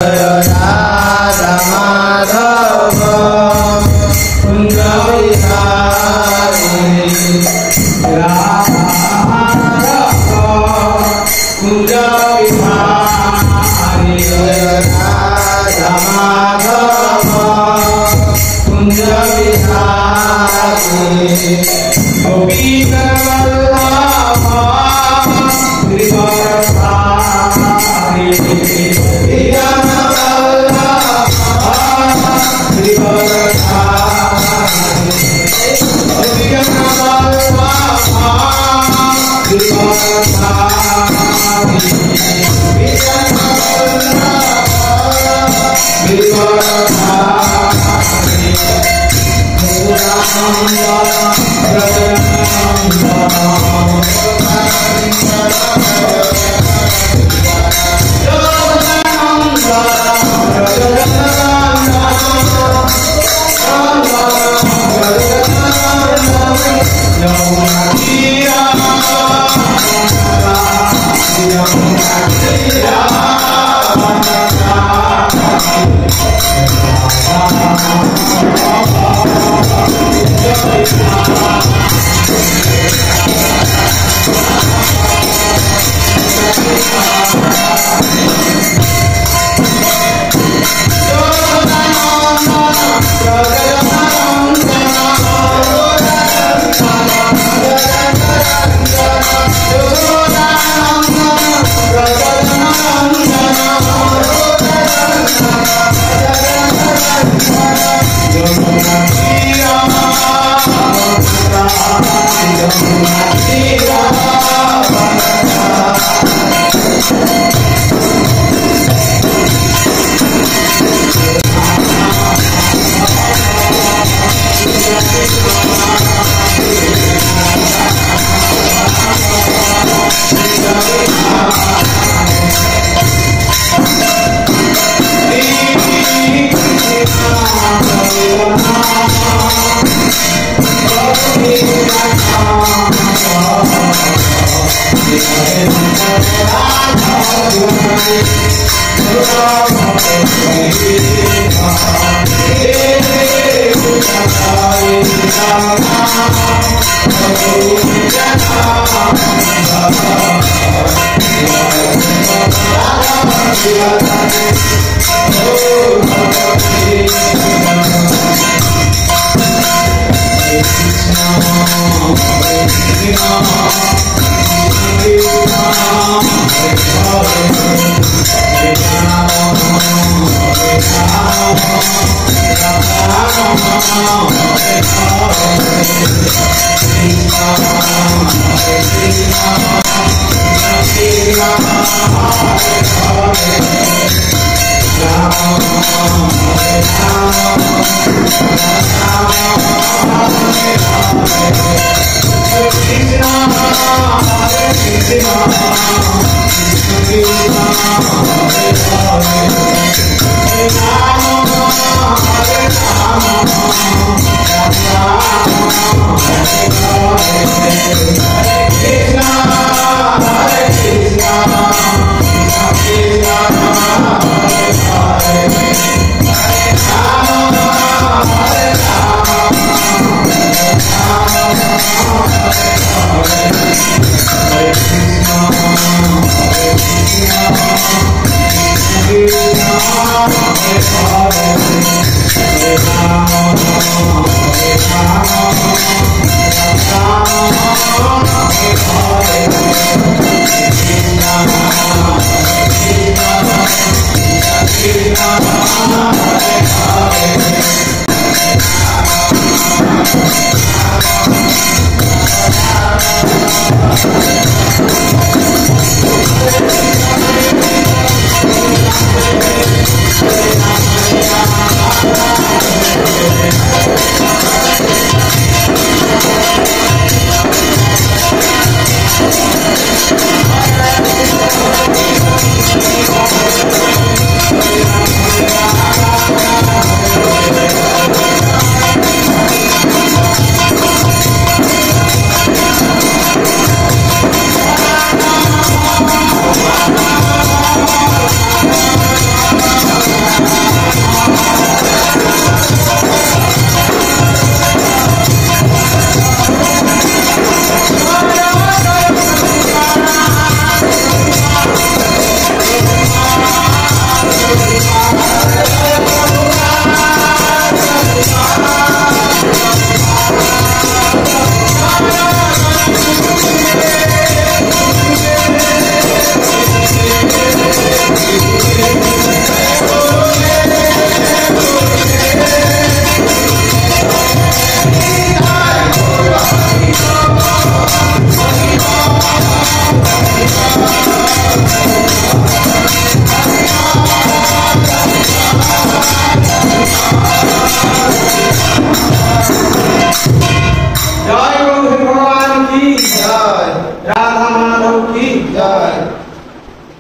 Radha Madhava Kunja Vihari Radha Madhava Kunja Vihari Radha Madhava Kunja Vihari Gopika Vallabha Grivarasari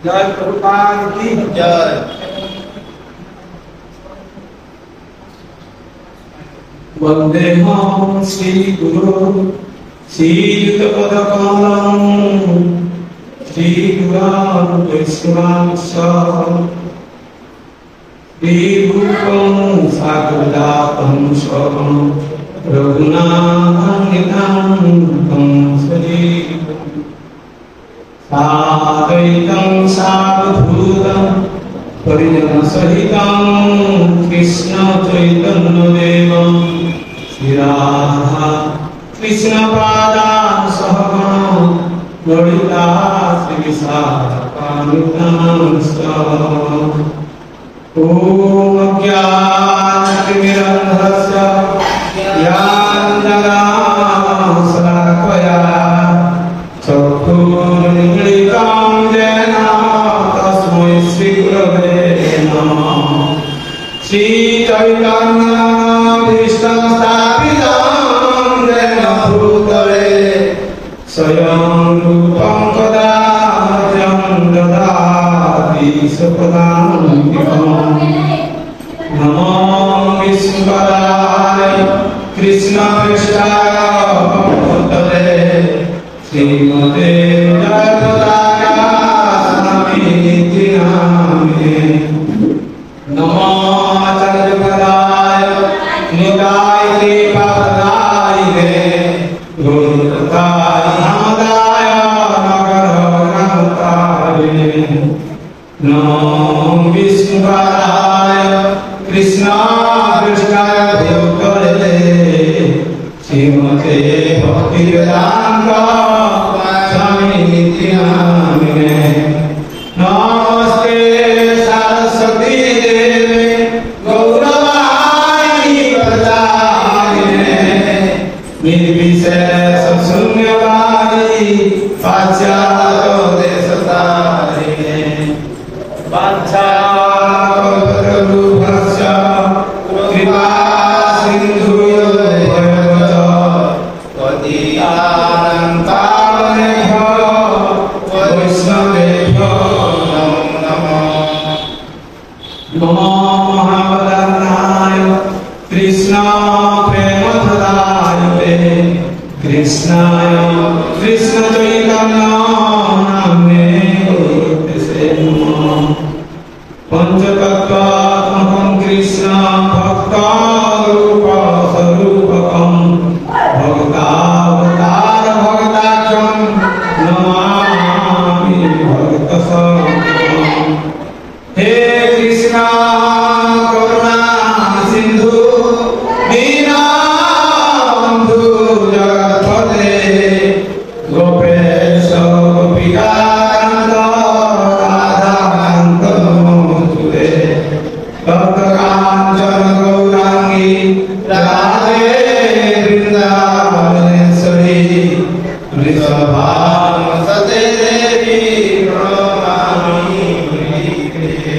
जय प्रभुपाद की जय। वंदेहं श्री गुरु श्रीयुतपदकमलं श्रीगुरान् वैष्णवांश्च श्रीरूपं साग्रजातं स्वं रघुनाथान्वितं तं सजीवम् साद्वैतं सावधूतं परिजनसहितं कृष्ण चैतन्यदेवं श्रीराधा कृष्णपादान् सहगणं ललिता श्रीविशाखान्वितांश्च ॐ अज्ञानतिमिरन्धस्य ज्ञानञ्जनाशलाकया चक्षुरुन्मीलितं येन तस्मै श्रीगुरवे नमः। श्रीचैतन्यभीष्टं स्थापितं येन भूतले स्वयं रूपं कदा मह्यं ददाति स्वपदान्तिकम्। नमो विष्णुपदाय कृष्णपृष्ठाय भूतले श्रीमते जगदाय स्वामीति नामिने। नमो आचार्यपदाय निताय कृपापदायिने गुरुकृताय नामदाय नगरगणतारिणे। नमो विष्णुपदाय कृष्णपृष्ठाय भूतले श्रीमते भक्तिवेदान्त स्वामिनिति नामिने। नमस्ते सरस्वती देवे गौरवाणी प्रचारिणे निर्विशेष शून्यवादी पाश्चात्य देशतारिणे। वाञ्छाकल्पतरुभ्यश्च कृपा सिन्धुभ्यो पतितानां पावनेभ्यो वैष्णवेभ्यो नमो नमः। नमो महावदनाय कृष्ण प्रेमप्रदायते कृष्णाय कृष्ण चैतन्य नाम्ने गुरुते नमः। पंचतत्त्वात्मकं कृष्ण भक्तरूप स्वरूपकं भक्तावतार भक्ताख्यं नमामि भक्तसंघं। हे कृष्ण करुणा सिंधु दीनबन्धु जगत्पते गोपेश गोपिकान्त राधाकान्त नमोस्तुते। भक्तकाञ्चन गौराङ्गी राधे वृन्दावनेश्वरी वृषभानुसुते देवी प्रणमामि प्रिये।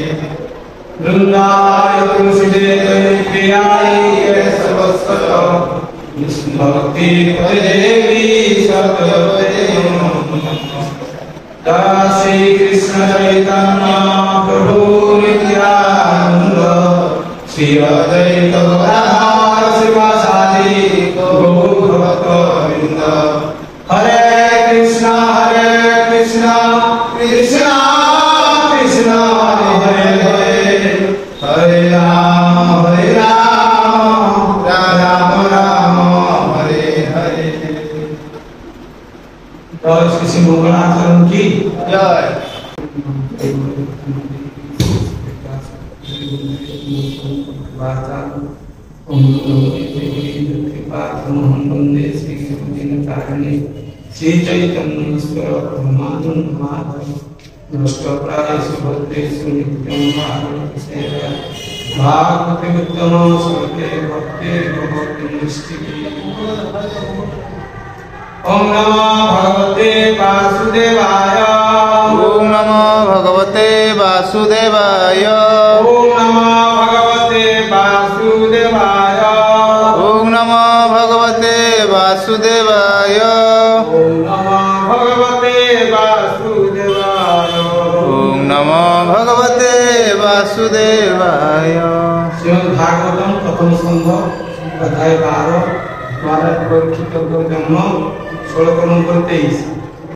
वृन्दाय तुलसीदेवी प्रियाय केशवस्य विष्णुभक्ति देवी सत्यवते नमः। जय श्री कृष्ण चैतन्य प्रभु नित्यानंद श्री अद्वैत गदाधर शिवासादि गौर भक्तवृंद। हरे कृष्ण कृष्ण कृष्ण हरे हरे हरे राम राम राम हरे हरे। जय श्री श्री मंगलाचरण की जय। श्री चैतन्येश्वर ब्रह्मानंद माधव नष्टप्राय सुभद्रेषु नित्यं भागवते उत्तम सर्वे भक्ते भगवती निष्ठिते। ओम नमो भगवते वासुदेवाय। ओम नमो भगवते वासुदेवाय। ओम नमो भगवते वासुदेवाय। ओम नमो भगवते वासुदेवाय। ओम नमो भगवते वासुदेवाय। ओम वासुदेवाय। श्रीमद् भागवतम प्रथम स्कंध अध्याय 12 महाराज परीक्षित जन्म श्लोक नंबर 23।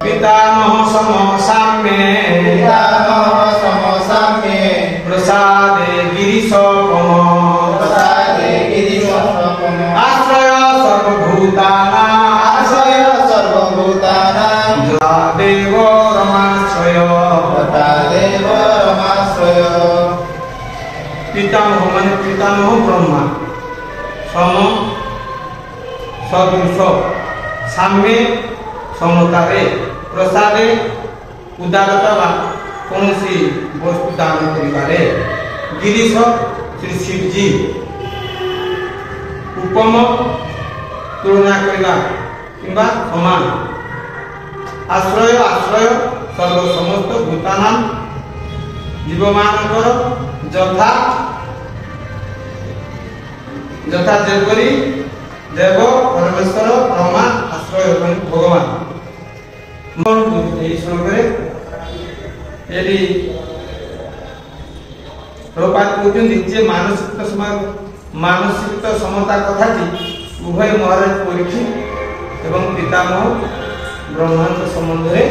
पितामह सम साम्ये पितामह सम साम्ये प्रसादे गिरीशोपम प्रसादे गिरीशोपम आश्रय सर्वभूतानां आश्रय सर्वभूतानां यथा देव रमाश्रय तथा देव रमाश्रय। पितामह माने पितामह ब्रह्मा सम सदृश साम्ये समतारे प्रसादे उदारता बा कौनसी वस्तु दान करिबारे गिरीश श्री शिवजी उपम तुलना करिबा किंबा समान आश्रय आश्रय सर्व समस्त भूतानां जीवमानकर यथा यथा जेपरि देव परमेश्वर ब्रह्मा आश्रय भगवान श्लोके यदि प्रभुपाद कहते जे मानसिक समता कथाटी उभय महाराज परीक्षित एवं पितामह ब्रह्मांड संबंध में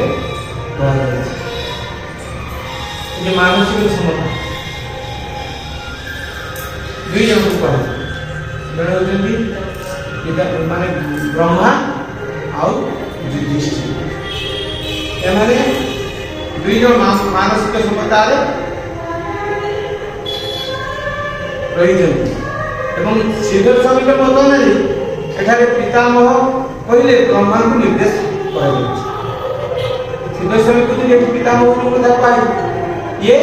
मानसिक समता दुई जन को कहा जड़े होती माने ब्रह्मा आउ युधिष्ठिर एमाने दुई जन मानसिक समता रे रही एवं सिद्ध स्वामी के मत नहीं एठारे पितामह कहले ब्रह्मा को निर्देश करा सिद्ध स्वामी कहते पितामह को कथा पाई ये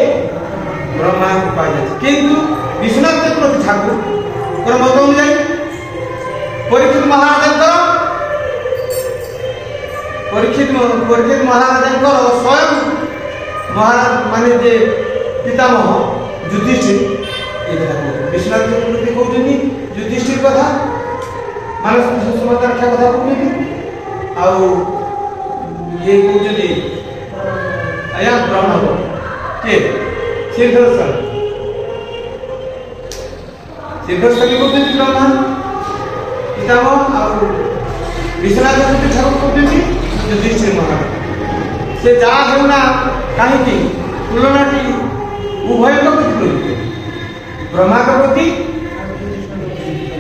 ब्रह्मा को पाई किंतु विश्वनाथ चक्रवर्ती ठाकुर मत अनुଯାयी परीक्षित महाराज स्वयं महाराज माने जे पितामह युधिष्ठिर विश्वनाथ चक्रवर्ती कहते युधिष्ठिर कथा मानसिक समता रक्षा कथा कहते आउ ये कहते आया ब्रह्मा के सिद्धस्वामी कहते ब्रह्मा पितामह और विश्वनाथ चक्रवर्ती ठाकुर कहते युधिष्ठिर महाराज से जहाँ होना कहीं तुलना उभय प्रति ब्रह्मा के प्रति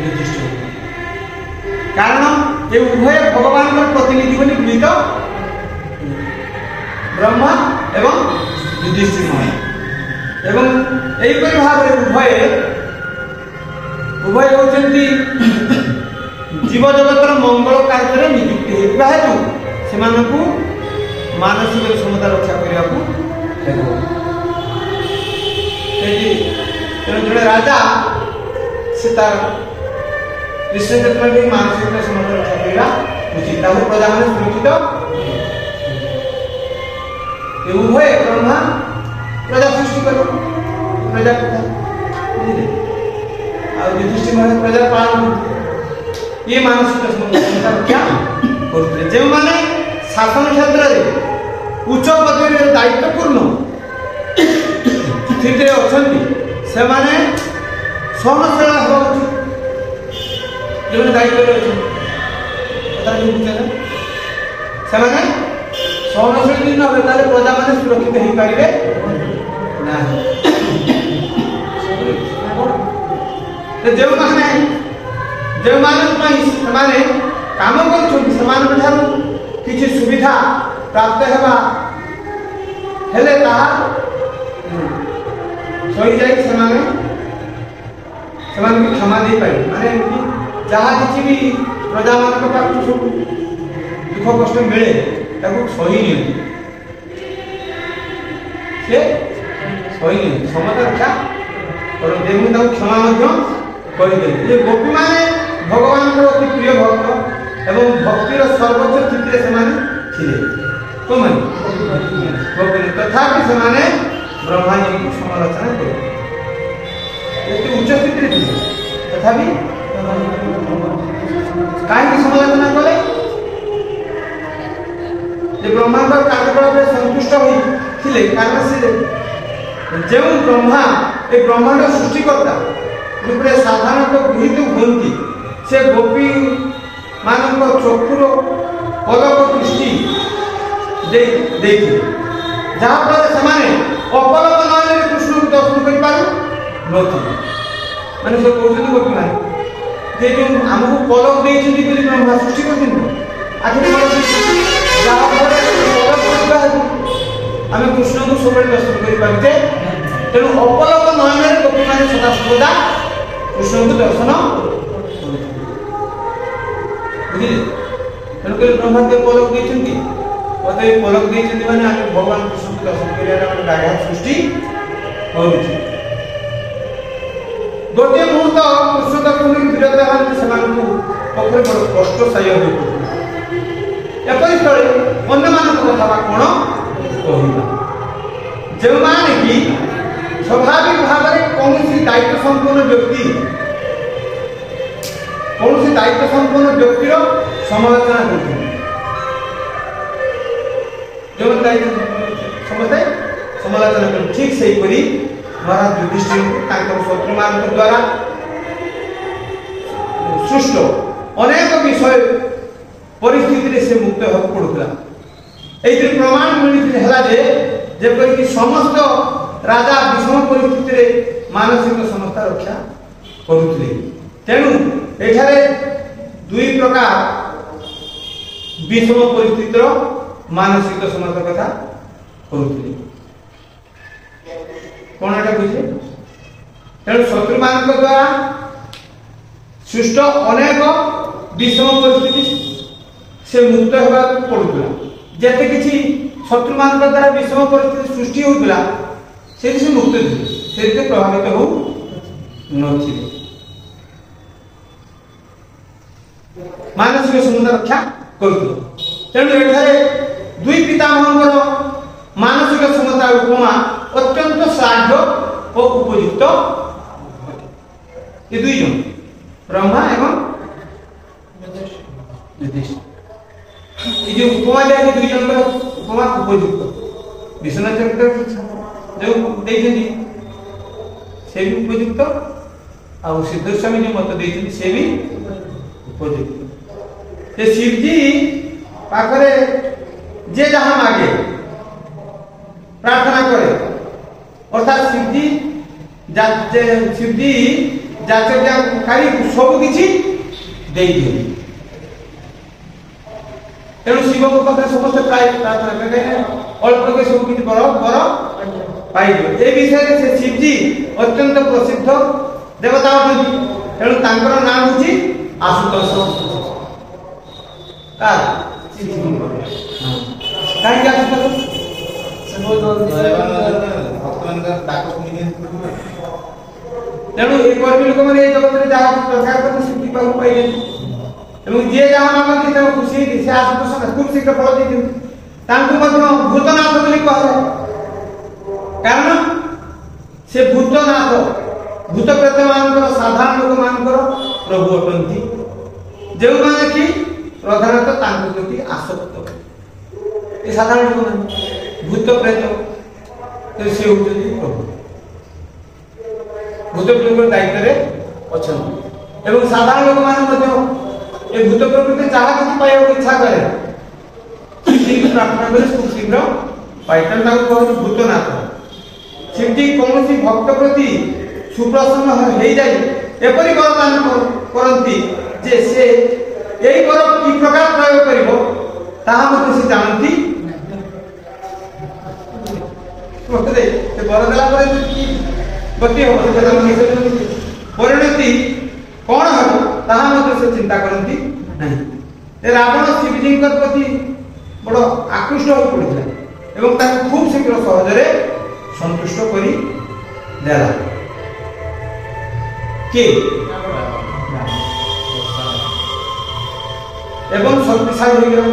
युधिष्ठिर कारण ये उभय भगवान प्रतिनिधि बनी मिलित ब्रह्मा एवं युधिष्ठिर महाराज एवं यहीपरि भाव उभय होती जीव जगतर मंगल कार्य नियुक्ति होता हेतु से मानसिक क्षमता रक्षा करने जड़े राजा से कृष्ण मानसिक क्षमता रक्षा करवा उचित प्रजा मैंने सुरक्षित उभय ब्रह्मा प्रजा सृष्टि कर प्रजा कथा युधिष्ठिर महाराज प्रजा पालन ये मानसिक क्षमता रक्षा करते जो माने शासन क्षेत्र में उच्च पदवी दायित्वपूर्ण स्थिति अच्छा से माने सहनशील हवा उचित जो दायित्व से माने सहनशील न हो प्रजा मैंने सुरक्षित हो पारे ना जो माने काम कर किसी सुविधा प्राप्त हेबा हेले ताहा सही जाई सेमाने भी क्षमा दे पाए माने जहाँ किसी भी प्रजा मान पाख सब दुख कष्ट मिले ताको सही नहीं से सही नहीं समता रक्षा और देवु ताको क्षमा करदे ये गोपी माने भगवान अति प्रिय भक्त एवं भक्तिर सर्वोच्च स्थिति से तथापि से ब्रह्मा जी को समालोचना कर उच्च स्थिति तथापि कहीं समालोचना कले ब्रह्मांड कार्यकलाप संतुष्ट होते कारण से जो ब्रह्मा ଏ ବ୍ରହ୍ମାଣ୍ଡ ସୃଷ୍ଟିକର୍ତ୍ତା ରୂପରେ ସାଧାରଣତଃ ଗୃହୀତ ହୁଅନ୍ତି ସେ ଗୋପୀ ମାନଙ୍କ ଚକ୍ଷୁର ପଲକ ଦୃଷ୍ଟି ଦେଇଥିଲେ ଯାହାଫଳରେ ସେମାନେ ଅପଲକ ନୟନରେ କୃଷ୍ଣଙ୍କୁ ଦର୍ଶନ କରିପାରୁ ନଥିଲେ। ମାନେ ସେ କହୁଛନ୍ତି ଗୋପୀମାନେ ଯେ ଯେଉଁ ଆମକୁ ପଲକ ଦେଇଛନ୍ତି ବୋଲି ବ୍ରହ୍ମା ସୃଷ୍ଟି କରିଛନ୍ତି ଆଖିରେ ପଲକ ଦେଇଛନ୍ତି ଯାହାଫଳରେ ପଲକ କରିବା ହେତୁ ଆମେ କୃଷ୍ଣଙ୍କୁ ସବୁବେଳେ ଦର୍ଶନ କରିପାରୁଛେ। ତେଣୁ ଅପଲକ ନୟନରେ ଗୋପୀମାନେ ସଦାସର୍ବଦା କୃଷ୍ଣଙ୍କୁ ଦର୍ଶନ ବୁଝିଲେ। ତେଣୁକରି ବ୍ରହ୍ମା ଯେ ପଲକ ଦେଇଛନ୍ତି ମତେ ପଲକ ଦେଇଛନ୍ତି ମାନେ ଆମେ ଭଗବାନ କୃଷ୍ଣଙ୍କୁ ଦର୍ଶନ କରିବାର ଆମେ ବ୍ୟାଘାତ ସୃଷ୍ଟି କରୁଛୁ। ଗୋଟିଏ ମୁହୂର୍ତ୍ତ କୃଷ୍ଣ ଦର୍ଶନରୁ ବିରତ ହେଲେ ସେମାନଙ୍କୁ ପକ୍ଷରେ ବଡ଼ କଷ୍ଟସାଧ୍ୟ ହୋଇପଡ଼ୁଥିଲା। ଏପରି ସ୍ଥଳେ ଅନ୍ୟମାନଙ୍କ କଥା ବା କ'ଣ କହିବା ଯେଉଁମାନେ କି ସ୍ୱାଭାବିକ ଭାବରେ କୌଣସି ଦାୟିତ୍ୱ ସମ୍ପନ୍ନ ବ୍ୟକ୍ତିର ସମାଲୋଚନା କରୁଛନ୍ତି। ଯେଉଁମାନେ ଦାୟିତ୍ୱ ସମସ୍ତେ ସମାଲୋଚନା କରନ୍ତି ଠିକ୍ ସେହିପରି ମହାରାଜ ଯୁଧିଷ୍ଠିରଙ୍କୁ ତାଙ୍କର ଶତ୍ରୁମାନଙ୍କ ଦ୍ୱାରା ସୃଷ୍ଟ ଅନେକ ବିଷୟ ପରିସ୍ଥିତିରେ ସେ ମୁକ୍ତ ହେବାକୁ ପଡୁଥିଲା। ଏଇଥିରେ ପ୍ରମାଣ ହେଲା ଯେ ଯେପରିକି ସମସ୍ତ ରାଜା ବିଷମ ପରିସ୍ଥିତିରେ ମାନସିକ ସମସ୍ୟା ରକ୍ଷା କରୁଥିଲେ। ତେଣୁ ଏଠାରେ ଦୁଇ ପ୍ରକାର ବିଷମ ପରିସ୍ଥିତିର ମାନସିକ ସମସ୍ୟା କଥା କରୁଥିଲେ। କ'ଣ ଏଟା ବୁଝିଲେ? ତେଣୁ ଶତ୍ରୁମାନଙ୍କ ଦ୍ୱାରା ସୃଷ୍ଟ ଅନେକ ବିଷମ ପରିସ୍ଥିତି ସେ ମୁକ୍ତ ହେବାକୁ ପଡୁଥିଲା। ଯେତେ କିଛି ଶତ୍ରୁମାନଙ୍କ ଦ୍ୱାରା ବିଷମ ପରିସ୍ଥିତି ସୃଷ୍ଟି ହେଉଥିଲା ସେଠି ସେ ମୁକ୍ତ ଥିଲେ, ସେଥିରେ ପ୍ରଭାବିତ ହଉ ନଥିଲେ। ମାନସିକ ସମତା ରକ୍ଷା କରୁଥିଲେ। ତେଣୁ ଏଠାରେ ଦୁଇ ପିତାମହଙ୍କର ମାନସିକ ସମତା ଉପମା ଅତ୍ୟନ୍ତ ଶ୍ଲାଘ୍ୟ ଓ ଉପଯୁକ୍ତ। ଏ ଦୁଇ ଜଣ ବ୍ରହ୍ମା ଏବଂ ଯୁଧିଷ୍ଠିର ये जो उपमा दिया दुई जन उपमा उपयुक्त विष्णु चरित्र जो देखते से भी उपयुक्त आ सिद्धस्वामी जो मत देखते से भी उपयुक्त। शिवजी पाखरे जे जहाँ मागे प्रार्थना करे अर्थात शिवजी जाचकारी सब किसी दे दिए। तेणु शिव को पाखे समस्त प्राय प्रार्थना करें अल्प के सब किसी बर बर पाई ए विषय से शिवजी अत्यंत प्रसिद्ध देवता अटंती। तेणु तांकर नाम होची आशुतोष। कहीं आशुतोष तेणु एक लोक मैंने जगत में जहाँ प्रचार कर शिवजी पाक पाई এবং যে যাহা মাগନ୍ତି ତାଙ୍କୁ ଖୁସି ହେଇକି ସେ ଆଶୁତୋଷ ଖୁବ୍ ଶୀଘ୍ର ଫଳ ଦେଇଛନ୍ତି। ତାଙ୍କୁ ମଧ୍ୟ ଭୂତନାଥ ବୋଲି କୁହାଯାଏ, କାରଣ ସେ ଭୂତନାଥ ଭୂତ ପ୍ରେତ ମାନଙ୍କର ସାଧାରଣ ଲୋକମାନଙ୍କର ପ୍ରଭୁ ଅଟନ୍ତି, ଯେଉଁମାନେ କି ପ୍ରଧାନତଃ ତାଙ୍କ ପ୍ରତି ଆସକ୍ତ। ଏ ସାଧାରଣ ଲୋକମାନେ ଭୂତ ପ୍ରେତ ସେ ହେଉଛନ୍ତି ପ୍ରଭୁ, ଭୂତ ପ୍ରେତଙ୍କ ଦାୟିତ୍ୱରେ ଅଛନ୍ତି। ଏବଂ ସାଧାରଣ ଲୋକମାନେ ମଧ୍ୟ ये भूत प्रकृति जहाँ किसी पाया इच्छा करे शिवजी प्रार्थना करे खूब शीघ्र पाइटन भूतनाथ। शिवजी कौन सी भक्त प्रति सुप्रसन्न हो जाए एपरी वरदान करती जे से यही वर कि प्रकार प्रयोग करिवो ताहा मते से जानती। मते से वर देला परे कि गति हो परिणति कौन हो ताहा मते से चिंता करती नहीं। रावण शिवजी प्रति बड़ आकृष्ट हो पड़ता एवं ताको खूब शीघ्र सहजरे संतुष्ट करी देला के एवं शक्तिशाली हो गया।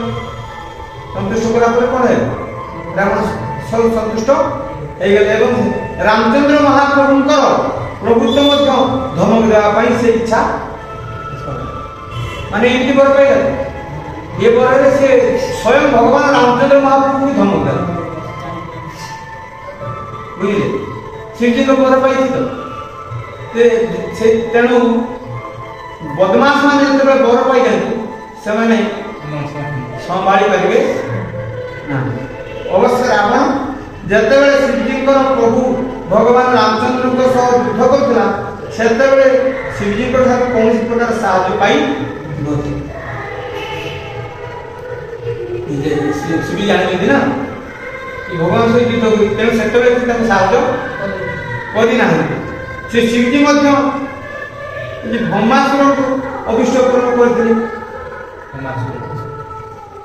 संतुष्ट करा पर कौन है रावण सब संतुष्ट हो गया। एवं रामचंद्र महाप्रभुंकर प्रभुत्व मध्य धमक देवा से इच्छा माने इनकी बर पाइला ये बरे से स्वयं भगवान रामचंद्र महाप्रभु को धमक देला बुझिले। ଶିବଜୀଙ୍କ ବର ପାଇଛି ତ ସେ ତେଣୁ ବଦମାସ ମାନେ ଯେତେବେଳେ ବର ପାଇଯାନ୍ତି ସେମାନେ ସମ୍ଭାଳି ପାରିବେ ନା। ଅବଶ୍ୟ ରାବଣ ଯେତେବେଳେ ଶିବଜୀଙ୍କର ପ୍ରଭୁ ଭଗବାନ ରାମଚନ୍ଦ୍ରଙ୍କ ସହ ଯୁଦ୍ଧ କରୁଥିଲା ସେତେବେଳେ ଶିବଜୀଙ୍କ ଠାରୁ କୌଣସି ପ୍ରକାର ସାହାଯ୍ୟ ପାଇ ନଥିଲେ। ଶିବି ଜାଣିଛନ୍ତି ନା କି ଭଗବାନ ସହିତ ଯୁଦ୍ଧ କରି ତେଣୁ ସେତେବେଳେ ସେ ତାଙ୍କୁ ସାହାଯ୍ୟ କରିନାହାନ୍ତି। ସେ ଶିବଜୀ ମଧ୍ୟ ଭସ୍ମାସୁରଙ୍କୁ ଅଭିଷ୍ଟ ପୂରଣ କରିଥିଲେ।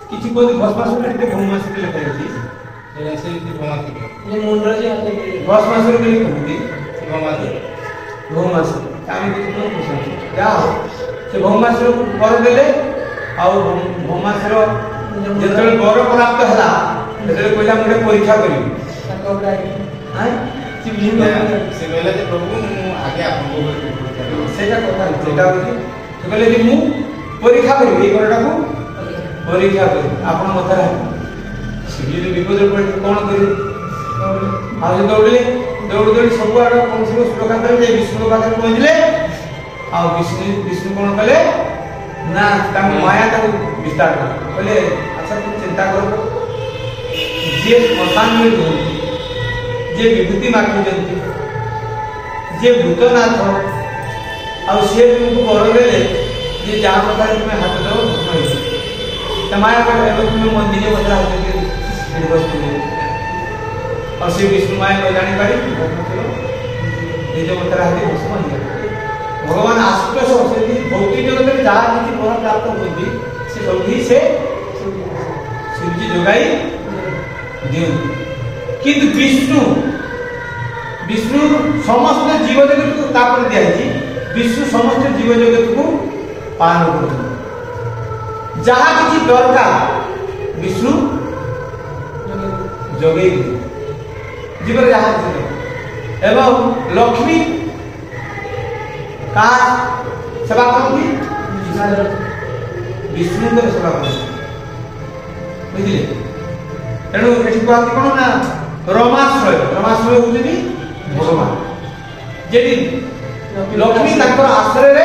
କିଛି କୁହନ୍ତି ଭସ୍ମାସୁର ଟିକେ ଭସ୍ମାସୁର ଲେଖା ହେଇଛି ଭସ୍ମାସୁର ବୋଲି କୁହନ୍ତି ଭୌମାସୁର ଆମେ କିଛି କହୁଛନ୍ତି ଯାହା ହଉ ସେ ଭୌମାସୁରକୁ ବର ଦେଲେ ଆଉ ଭୌମାସୁର ଯେତେବେଳେ ବର ପ୍ରାପ୍ତ ହେଲା ସେତେବେଳେ କହିଲା ମୁଁ ଗୋଟେ ପରୀକ୍ଷା କରିବି ସେଇଟା କଥା ସେଇଟା ହଉଛି ସେ କହିଲେ ଯେ ମୁଁ ପରୀକ୍ଷା କରିବି ଏଇ ଘରଟାକୁ ପରୀକ୍ଷା କରିବି ଆପଣ ମତରେ ଶିବଜୀ ବିପଦରେ ପଡ଼ିଲେ କ'ଣ କରିବେ ଆଉ ସେ ଦୌଡ଼ିଲେ ଦୌଡ଼ି ଦୌଡ଼ି ସବୁଆଡ଼େ କୌଣସି ସୁରକ୍ଷା କଲେ ଯେ ବିଷ୍ଣୁଙ୍କ ପାଖରେ ପହଞ୍ଚିଲେ ଆଉ ବିଷ୍ଣୁ କ'ଣ କଲେ ନା ତାଙ୍କ ମାୟା ତାକୁ ବିସ୍ତାର କଲେ କହିଲେ ଆଚ୍ଛା ତୁ ଚିନ୍ତା କର ଯିଏ ଶ୍ମଶାନରେ ରୁହନ୍ତି ଯିଏ ବିଭୂତି ମାଗୁଛନ୍ତି ଯିଏ ଭୂତନାଥ ଆଉ ସିଏ ତୁମକୁ ବର ଦେଲେ ଯେ ଯାହା ପ୍ରକାରେ ତୁମେ ହାତ ଦେବ ଭସ୍ମ ହେଇଯିବ ତା ମାୟା କଲେ ଏବେ ତୁମେ ନିଜେ ପଚରା ହାତ और से विष्णु माया को जानी पारी निज मतरा हाथी भस्म हो भगवान आशुतोष से भौतिक जगत में जहाँ किसी फल प्राप्त होती से सभी से शिवजी जोगाई दियंती किंतु विष्णु समस्त जीव जगत को तापर दिया विष्णु समस्त जीव जगत को पालन करते जहाँ किसी दरकार विष्णु जोगई जीवन जहाँ एवं लक्ष्मी का सेवा करती विष्णु सेवा कर बुझे तेणु ये कहते कौन ना रमाश्रय होती भगवान जी लक्ष्मी आश्रय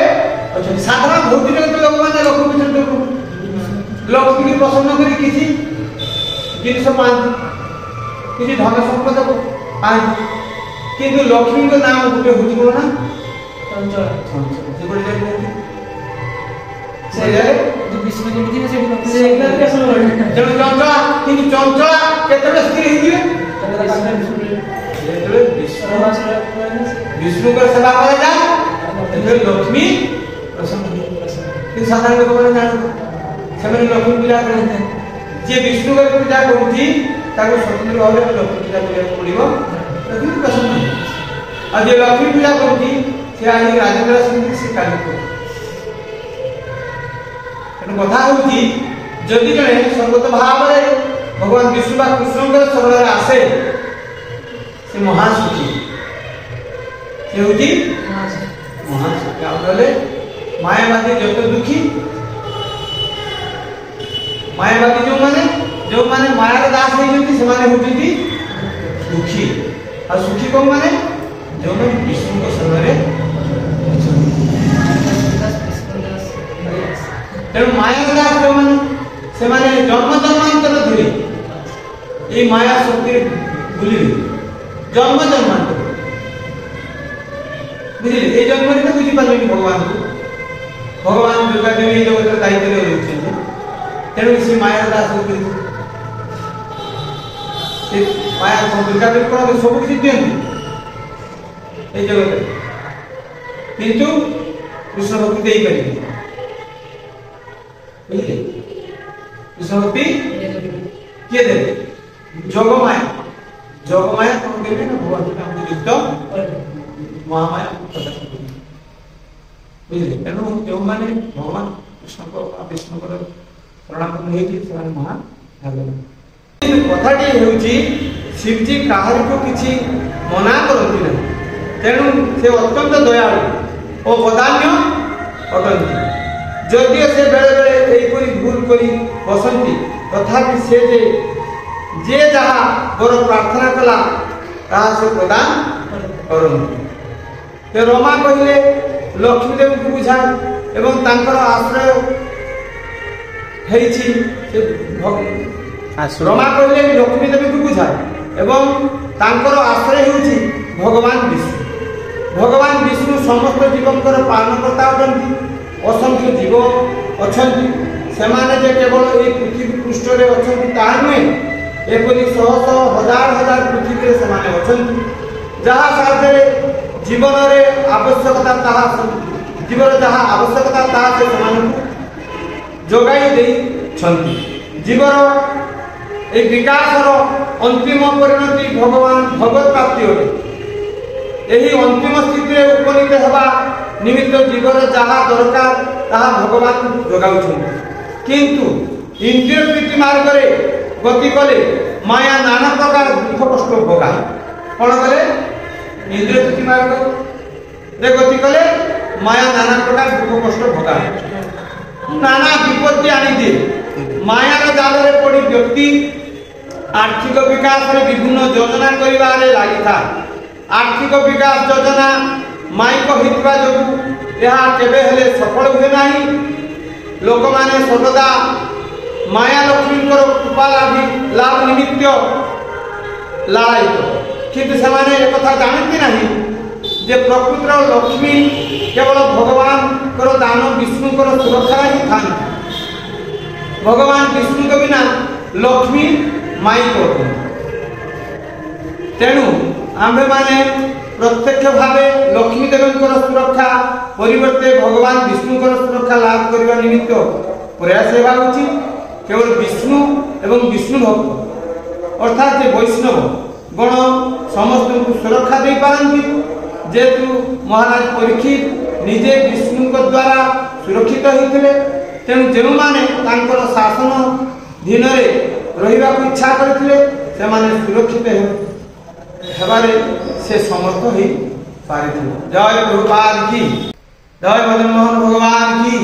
साधारण भौतिक लोक मैंने लक्ष्मी लक्ष्मी की प्रसन्न कर किसी जिनस पाती किसी धन संपद को पाती किंतु लक्ष्मी को नाम गोटे हूँ कौन ना चंचल चंचला केतबे स्थिर होइबे विष्णु का सेवा करे जा लक्ष्मी प्रसन्न कि साधारण लोक माने जान सेमने लक्ष्मी पूजा करते जे विष्णु का पूजा करती ताको स्वतंत्र भाव में लक्ष्मी पूजा करिया पड़िबो लक्ष्मी प्रसन्न आ जे लक्ष्मी पूजा करती से आज राजेंद्र सिंह से काली को कथा होती जदि जड़े सर्वत भाव भगवान विष्णु बा कृष्ण शरण आसे से महासुखी से होती महासुखी आउले मायावादी जत दुखी मायावादी जो माने मायार दास होती से माने होती दुखी और सुखी कौन माने जो माने विष्णु को शरण तेणु माया दास जो माने से माने जन्म जन्मांतर धरी ये माया शक्ति भूली जन्म जन्मांतर बुझे ये जन्म में बुझी पारे भगवान को भगवान दुर्गा देवी जगत दायित्व रही तेणु से माया दास माया दुर्गा देवी कौन सब किसी दिखती ये जगत किंतु कृष्ण भक्ति दे पारे कृष्ण भक्ति किए दे जोगमाया कौन देवे ना भगवान हमको युक्त महामाया बुझे तेणु जो माने भगवान कृष्ण को विष्णु को प्रणाम नहीं से महा कथाटी होउची शिवजी काहार को किछि मना करती ना तेणु से अत्यंत दयालु और बदान्य अटंती जदियो से बेले बेले एपरी भूल करी बसंती तथापि से जे जहाँ बर प्रार्थना कला ताहा से प्रदान କରନ୍ତି। ରମା କହିଲେ ଲକ୍ଷ୍ମୀ ଦେବୀଙ୍କୁ ବୁଝାଏ ଏବଂ ତାଙ୍କର ଆଶ୍ରୟ ହେଇଛି ରମା କହିଲେ ଲକ୍ଷ୍ମୀ ଦେବୀଙ୍କୁ ବୁଝାଏ ଏବଂ ତାଙ୍କର ଆଶ୍ରୟ ହେଉଛି ଭଗବାନ ବିଷ୍ଣୁ। ଭଗବାନ ବିଷ୍ଣୁ ସମସ୍ତ ଜୀବଙ୍କର ପାଳନକର୍ତ୍ତା ଅଟନ୍ତି। ଅସଂଖ୍ୟ ଜୀବ ଅଛନ୍ତି, ସେମାନେ ଯେ କେବଳ ଏହି ପୃଥିବୀ ପୃଷ୍ଠରେ ଅଛନ୍ତି ତାହା ନୁହେଁ, ଏପରି ଶହ ଶହ ହଜାର ହଜାର ପୃଥିବୀରେ ସେମାନେ ଅଛନ୍ତି, ଯାହା ସାହାଯ୍ୟରେ ଜୀବନରେ ଆବଶ୍ୟକତା ତାହା ସେ ସେମାନଙ୍କୁ ଯୋଗାଇ ଦେଇଛନ୍ତି। ଜୀବର ଏହି ବିକାଶର ଅନ୍ତିମ ପରିଣତି ଭଗବତ ପ୍ରାପ୍ତି ଅଟେ। ଏହି ଅନ୍ତିମ ସ୍ଥିତିରେ ଉପନୀତ ହେବା ନିମିତ୍ତ ଜୀବର ଯାହା ଦରକାର ତାହା ଭଗବାନ ଯୋଗାଉଛନ୍ତି। କିନ୍ତୁ ଇନ୍ଦ୍ରିୟ ପ୍ରୀତି ମାର୍ଗରେ ଗତି କଲେ ମାୟା ନାନା ପ୍ରକାର ଦୁଃଖ କଷ୍ଟ ଭୋଗାଏ। କ'ଣ କଲେ? ଇନ୍ଦ୍ରିୟ ପ୍ରୀତି ମାର୍ଗରେ ଗତି କଲେ ମାୟା ନାନା ପ୍ରକାର ଦୁଃଖ କଷ୍ଟ ଭୋଗାଏ, ନାନା ବିପତ୍ତି ଆଣିଦିଏ। ମାୟାର ଜାଲରେ ପଡ଼ି ବ୍ୟକ୍ତି ଆର୍ଥିକ ବିକାଶରେ ବିଭିନ୍ନ ଯୋଜନା କରିବାରେ ଲାଗିଥାଏ। ଆର୍ଥିକ ବିକାଶ ଯୋଜନା ମାଇକ ହୋଇଥିବା ଯୋଗୁଁ ଏହା କେବେ ହେଲେ ସଫଳ ହୁଏ ନାହିଁ। ଲୋକମାନେ ସର୍ବଦା ମାୟା ଲକ୍ଷ୍ମୀଙ୍କର କୃପା ଲାଭ ନିମିତ୍ତ ଲାଳାୟିତ, କିନ୍ତୁ ସେମାନେ ଏକଥା ଜାଣନ୍ତି ନାହିଁ ଯେ ପ୍ରକୃତିର ଲକ୍ଷ୍ମୀ କେବଳ ଭଗବାନଙ୍କର ଦାନ ବିଷ୍ଣୁଙ୍କର ସୁରକ୍ଷାରେ ହିଁ ଥାନ୍ତି। ଭଗବାନ ବିଷ୍ଣୁଙ୍କ ବିନା ଲକ୍ଷ୍ମୀ ମାଇକ ଅଟନ୍ତି। ତେଣୁ ଆମ୍ଭେମାନେ ପ୍ରତ୍ୟକ୍ଷ ଭାବେ ଲକ୍ଷ୍ମୀ ଦେବୀଙ୍କର ସୁରକ୍ଷା ପରିବର୍ତ୍ତେ ଭଗବାନ ବିଷ୍ଣୁଙ୍କର ସୁରକ୍ଷା ଲାଭ କରିବା ନିମିତ୍ତ ପ୍ରୟାସ ହେବା ଉଚିତ। କେବଳ ବିଷ୍ଣୁ ଏବଂ ବିଷ୍ଣୁ ଭକ୍ତ ଅର୍ଥାତ୍ ଯେ ବୈଷ୍ଣବ ଗଣ ସମସ୍ତଙ୍କୁ ସୁରକ୍ଷା ଦେଇପାରନ୍ତି। ଯେହେତୁ ମହାରାଜ ପରୀକ୍ଷିତ ନିଜେ ବିଷ୍ଣୁଙ୍କ ଦ୍ୱାରା ସୁରକ୍ଷିତ ହୋଇଥିଲେ, ତେଣୁ ଯେଉଁମାନେ ତାଙ୍କର ଶାସନ ଧୀନରେ ରହିବାକୁ ଇଚ୍ଛା କରିଥିଲେ ସେମାନେ ସୁରକ୍ଷିତ ହେବାରେ ସେ ସମର୍ଥ ହେଇପାରିଥିଲେ। ଜୟ ପ୍ରଭୁପାଦ କି, ଜୟ ମଦନ ମୋହନ ଭଗବାନ କି।